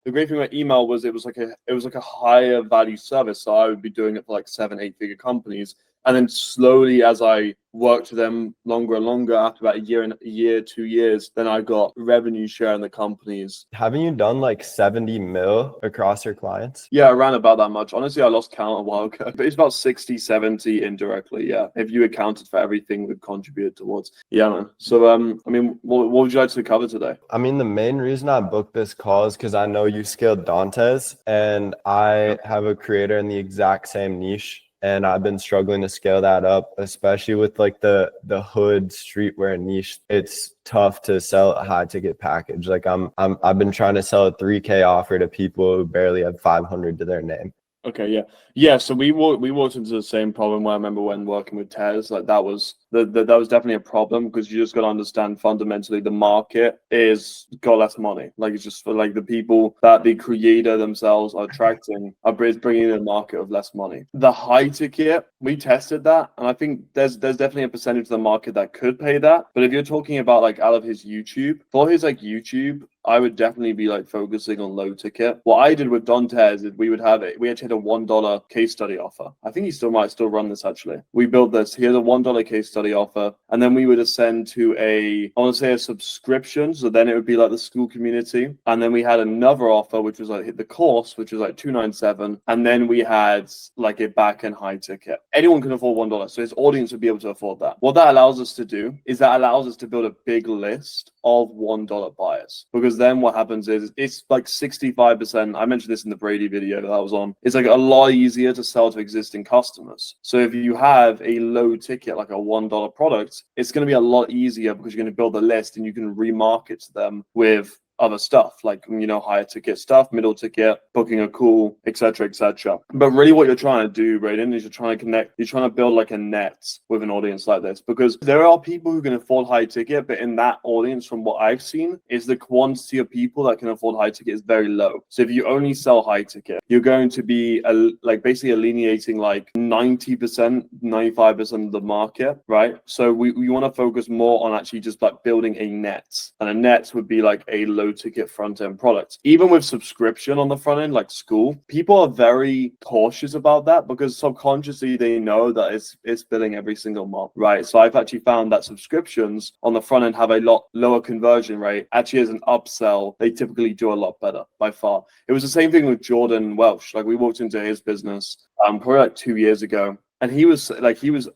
the great thing about email was it was like a higher value service. So I would be doing it for like 7-8 figure companies. And then slowly, as I worked with them longer and longer, after about a year, 2 years, then I got revenue share in the companies. Haven't you done like 70 mil across your clients? Yeah, around about that much. Honestly, I lost count a while ago, but it's about 60, 70 indirectly. Yeah, if you accounted for everything we've contributed towards. Yeah, man. So, I mean, what would you like to cover today? I mean, the main reason I booked this call is because I know you scaled Dantes, and I have a creator in the exact same niche. And I've been struggling to scale that up, especially with like the hood streetwear niche. It's tough to sell a high ticket package. Like I've been trying to sell a 3K offer to people who barely have 500 to their name. Okay, yeah. So we walked into the same problem where I remember when working with Tez, like that was definitely a problem, because you just got to understand fundamentally the market is got less money. Like it's just for like the people that the creator themselves are attracting are bringing in a market of less money. The high ticket, we tested that, and I think there's definitely a percentage of the market that could pay that. But if you're talking about like out of his YouTube, for his like YouTube, I would definitely be like focusing on low ticket. What I did with Dantes is we actually had a $1 case study offer. I think he might still run this actually. We built this. He had a $1 case study offer, and then we would ascend to I want to say a subscription. So then it would be like the school community. And then we had another offer, which was like the course, which was like $297. And then we had like a back end high ticket. Anyone can afford $1. So his audience would be able to afford that. What that allows us to do is that allows us to build a big list of $1 buyers, because then what happens is it's like 65%. I mentioned this in the Brady video that I was on. It's like a lot easier to sell to existing customers. So if you have a low ticket, like a $1 product, it's going to be a lot easier because you're going to build a list and you can remarket to them with other stuff, like, you know, higher ticket stuff, middle ticket, booking a call, etc., etc. But really what you're trying to do, Brayden, is you're trying to build like a net with an audience like this, because there are people who can afford high ticket, but in that audience, from what I've seen, is the quantity of people that can afford high ticket is very low. So if you only sell high ticket, you're going to be like basically alienating like 90%, 95% of the market, right? So we want to focus more on actually just like building a net, and a net would be like a low ticket front end product. Even with subscription on the front end, like school, people are very cautious about that because subconsciously they know that it's billing every single month, right? So I've actually found that subscriptions on the front end have a lot lower conversion rate. Actually, as an upsell, they typically do a lot better by far. It was the same thing with Jordan Welsh. Like we walked into his business probably like 2 years ago. And he was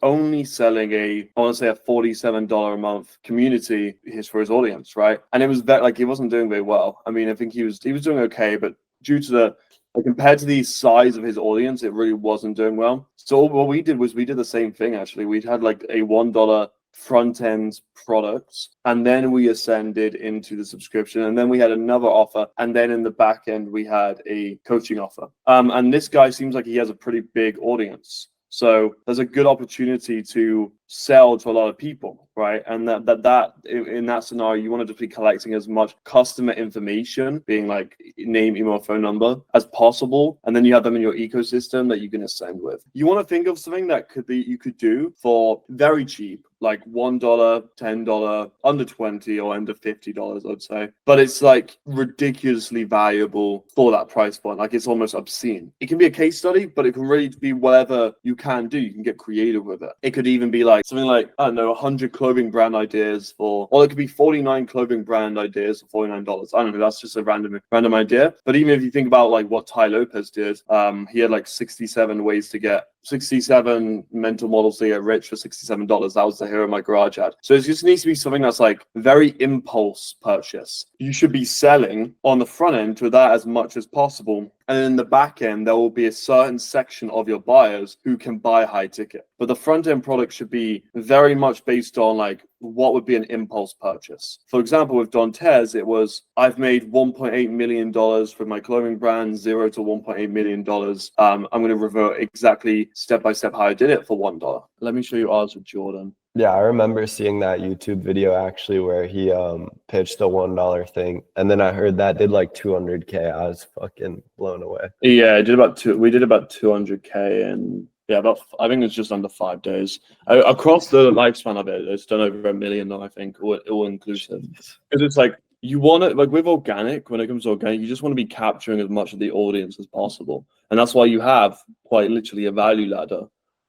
only selling I want to say a $47 a month community for his audience, right? And it was he wasn't doing very well. I mean, I think he was doing okay, but due to compared to the size of his audience, it really wasn't doing well. So what we did was we did the same thing actually. We had like a $1 front end products, and then we ascended into the subscription, and then we had another offer, and then in the back end we had a coaching offer. And this guy seems like he has a pretty big audience. So there's a good opportunity to sell to a lot of people, right? And that in that scenario, you want to just be collecting as much customer information, being like name, email, phone number, as possible, and then you have them in your ecosystem that you can ascend with. You want to think of something that you could do for very cheap, like $1, $10, under $20 or under $50, I'd say. But it's like ridiculously valuable for that price point. Like it's almost obscene. It can be a case study, but it can really be whatever you can do. You can get creative with it. It could even be like something like, I don't know, 100 clothing brand ideas or it could be 49 clothing brand ideas for $49. I don't know, that's just a random idea. But even if you think about like what Ty Lopez did, he had like 67 ways to get 67 mental models to get rich for $67. That was the Hero My Garage ad. So it just needs to be something that's like very impulse purchase. You should be selling on the front end to that as much as possible. And then in the back end, there will be a certain section of your buyers who can buy high ticket. But the front end product should be very much based on like what would be an impulse purchase. For example, with Dantes, it was, I've made $1.8 million for my clothing brand, $0 to $1.8 million. I'm going to revert exactly step by step how I did it for $1. Let me show you ours with Jordan. Yeah, I remember seeing that YouTube video actually where he pitched a $1 thing, and then I heard that did like 200K. I was fucking blown away. Yeah, we did about 200K, and yeah, I think it's just under 5 days. Across the lifespan of it, it's done over $1 million, I think, all inclusive. Because it's like you want to, like with organic, when it comes to organic, you just want to be capturing as much of the audience as possible. And that's why you have quite literally a value ladder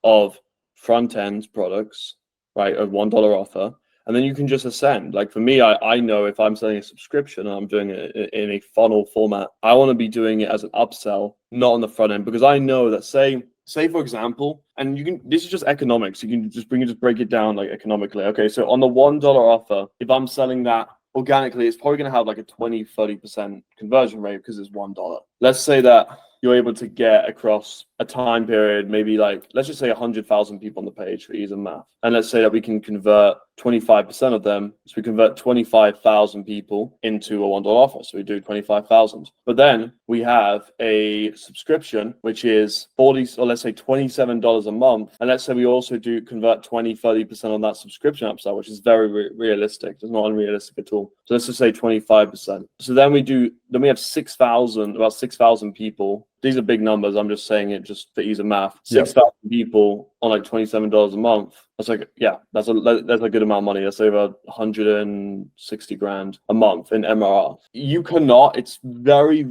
of front end products, right? A $1 offer. And then you can just ascend. Like for me, I know if I'm selling a subscription and I'm doing it in a funnel format, I want to be doing it as an upsell, not on the front end, because I know that say for example, and you can, this is just economics. You can just break it down like economically. Okay, so on the $1 offer, if I'm selling that organically, it's probably going to have like a 20-30% conversion rate because it's $1. Let's say that you're able to get across a time period, maybe like, let's just say 100,000 people on the page for ease of math. And let's say that we can convert 25% of them. So we convert 25,000 people into a $1 offer. So we do 25,000. But then we have a subscription, which is 40, or let's say $27 a month. And let's say we also do convert 20-30% on that subscription upsell, which is very realistic. It's not unrealistic at all. So let's just say 25%. So then we have 6,000, about 6,000 people. These are big numbers. I'm just saying it just for ease of math. 6,000 people on like $27 a month. That's like, yeah, that's a good amount of money. That's over 160 grand a month in MRR. You cannot, it's very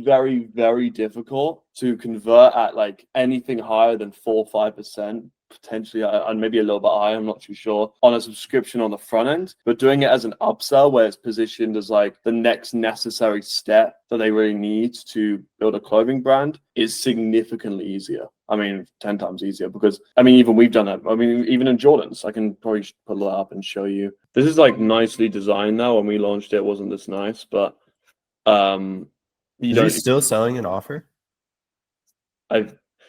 difficult to convert at like anything higher than 4 or 5%. Potentially, and maybe a little bit higher, I'm not too sure, on a subscription on the front end, but doing it as an upsell where it's positioned as like the next necessary step that they really need to build a clothing brand is significantly easier. I mean, 10 times easier because, I mean, even we've done it. I mean, even in Jordans, I can probably pull it up and show you. This is like nicely designed now. When we launched it, it wasn't this nice, but Is he still selling an offer?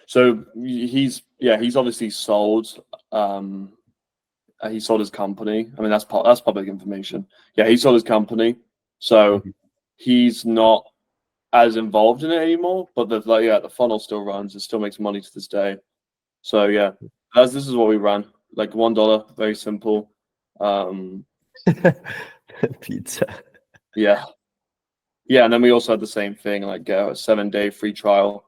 So he's obviously sold. He sold his company. I mean, that's public information. Yeah, he sold his company, so he's not as involved in it anymore. But the funnel still runs. It still makes money to this day. So yeah, this is what we ran. Like $1, very simple. Pizza. Yeah, and then we also had the same thing, like a 7-day free trial.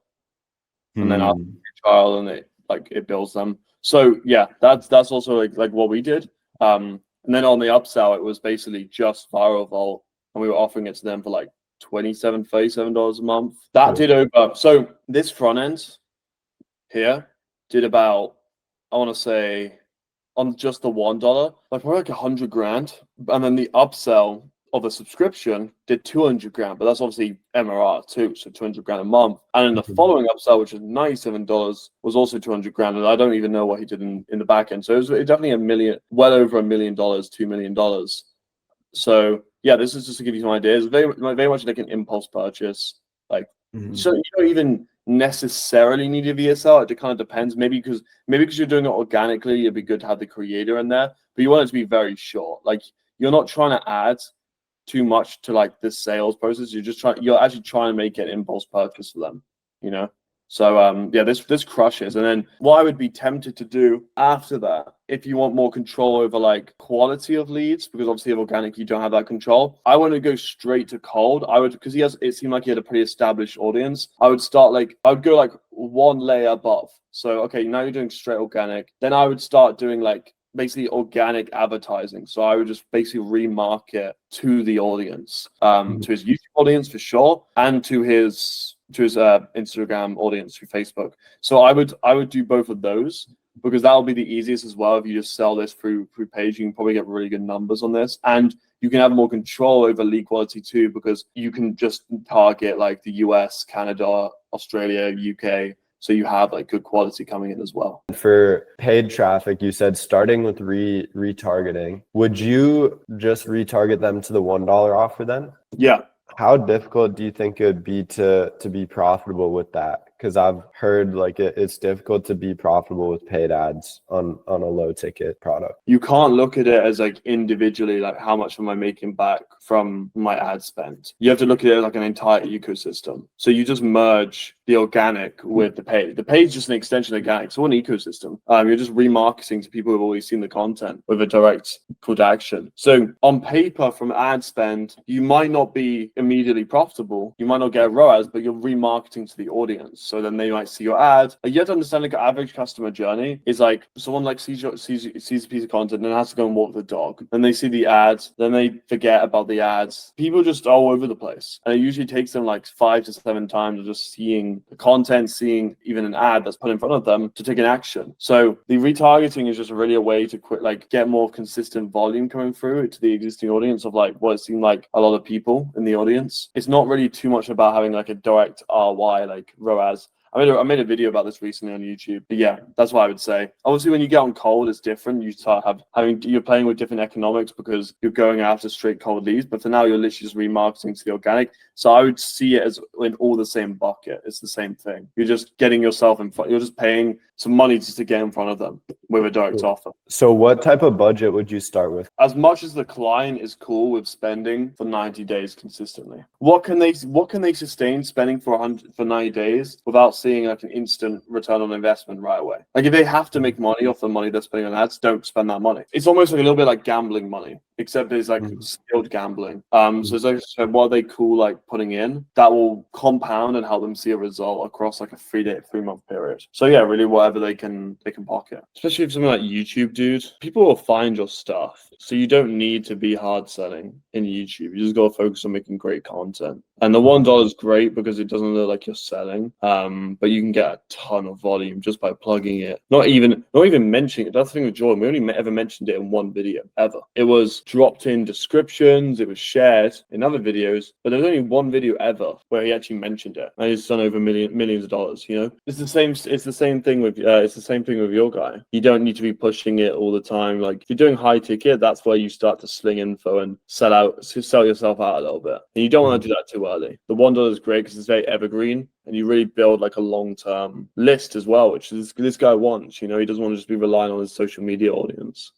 And then after the trial, and it builds them. So yeah, that's also like what we did. And then on the upsell, it was basically just Viral Vault, and we were offering it to them for like $37 a month. That did over. So this front end here did about, I want to say, on just the $1, like probably like 100 grand, and then the upsell of a subscription did 200 grand, but that's obviously MRR too, so 200 grand a month. And then the following upsell, which is $97, was also 200 grand, and I don't even know what he did in the back end. So it was definitely well over $1 million, $2 million. So yeah, this is just to give you some ideas. Very much like an impulse purchase. Like, so you don't even necessarily need a VSL. It kind of depends. Maybe because you're doing it organically, it'd be good to have the creator in there, but you want it to be very short. Like, you're not trying to add too much to like the sales process. You're actually trying to make it an impulse purchase for them, you know? So yeah, this crushes. And then what I would be tempted to do after that, if you want more control over like quality of leads, because obviously of organic you don't have that control, I want to go straight to cold. Because it seemed like he had a pretty established audience. I would go like one layer above. So okay, now you're doing straight organic. Then I would start doing like basically organic advertising. So I would just basically remarket to the audience, to his YouTube audience for sure, and to his Instagram audience through Facebook. So I would do both of those, because that'll be the easiest as well. If you just sell this through page, you can probably get really good numbers on this, and you can have more control over lead quality too, because you can just target like the US, Canada, Australia, UK. So you have like good quality coming in as well. For paid traffic, you said starting with retargeting. Would you just retarget them to the $1 offer then? Yeah. How difficult do you think it would be to be profitable with that? Because I've heard like it's difficult to be profitable with paid ads on a low ticket product. You can't look at it as like individually, like how much am I making back from my ad spend. You have to look at it like an entire ecosystem. So you just merge the organic with the paid. The paid is just an extension of organic. It's all an ecosystem. You're just remarketing to people who've already seen the content with a direct call to action. So on paper, from ad spend, you might not be immediately profitable. You might not get ROAS, but you're remarketing to the audience. So then they might see your ad. You have to understand like an average customer journey is like someone like sees a piece of content and has to go and walk the dog. Then they see the ads, then they forget about the ads. People just all over the place. And it usually takes them like 5 to 7 times of just seeing the content, seeing even an ad that's put in front of them to take an action. So the retargeting is just really a way to get more consistent volume coming through to the existing audience of like what it seemed like a lot of people in the audience. It's not really too much about having like a direct ROI, like ROAS. I made a video about this recently on YouTube. But yeah, that's what I would say. Obviously, when you get on cold, it's different. You start you're playing with different economics because you're going after straight cold leads. But for now, you're literally just remarketing to the organic. So I would see it as in all the same bucket. It's the same thing. You're just getting yourself in front. You're just paying some money just to get in front of them with a direct offer. So what type of budget would you start with? As much as the client is cool with spending for 90 days consistently. What can they sustain spending for 90 days without seeing like an instant return on investment right away? Like if they have to make money off the money they're spending on ads, don't spend that money. It's almost like a little bit like gambling money, except it's like skilled gambling. So it's like, so what are they cool like putting in that will compound and help them see a result across like a 3-month period. So yeah, really whatever they can pocket. Especially if something like YouTube, dude, people will find your stuff. So you don't need to be hard selling in YouTube. You just gotta focus on making great content. And the $1 is great because it doesn't look like you're selling. But you can get a ton of volume just by plugging it. Not even mentioning it. That's the thing with Jordan. We only ever mentioned it in one video ever. It was dropped in descriptions. It was shared in other videos. But there's only one video ever where he actually mentioned it. And he's done over millions of dollars. You know, it's the same thing with your guy. You don't need to be pushing it all the time. Like if you're doing high ticket, that's where you start to sling info and sell yourself out a little bit. And you don't want to do that too early. The $1 is great because it's very evergreen and you really build like a long-term list as well, which is this guy wants. You know, he doesn't want to just be relying on his social media audience.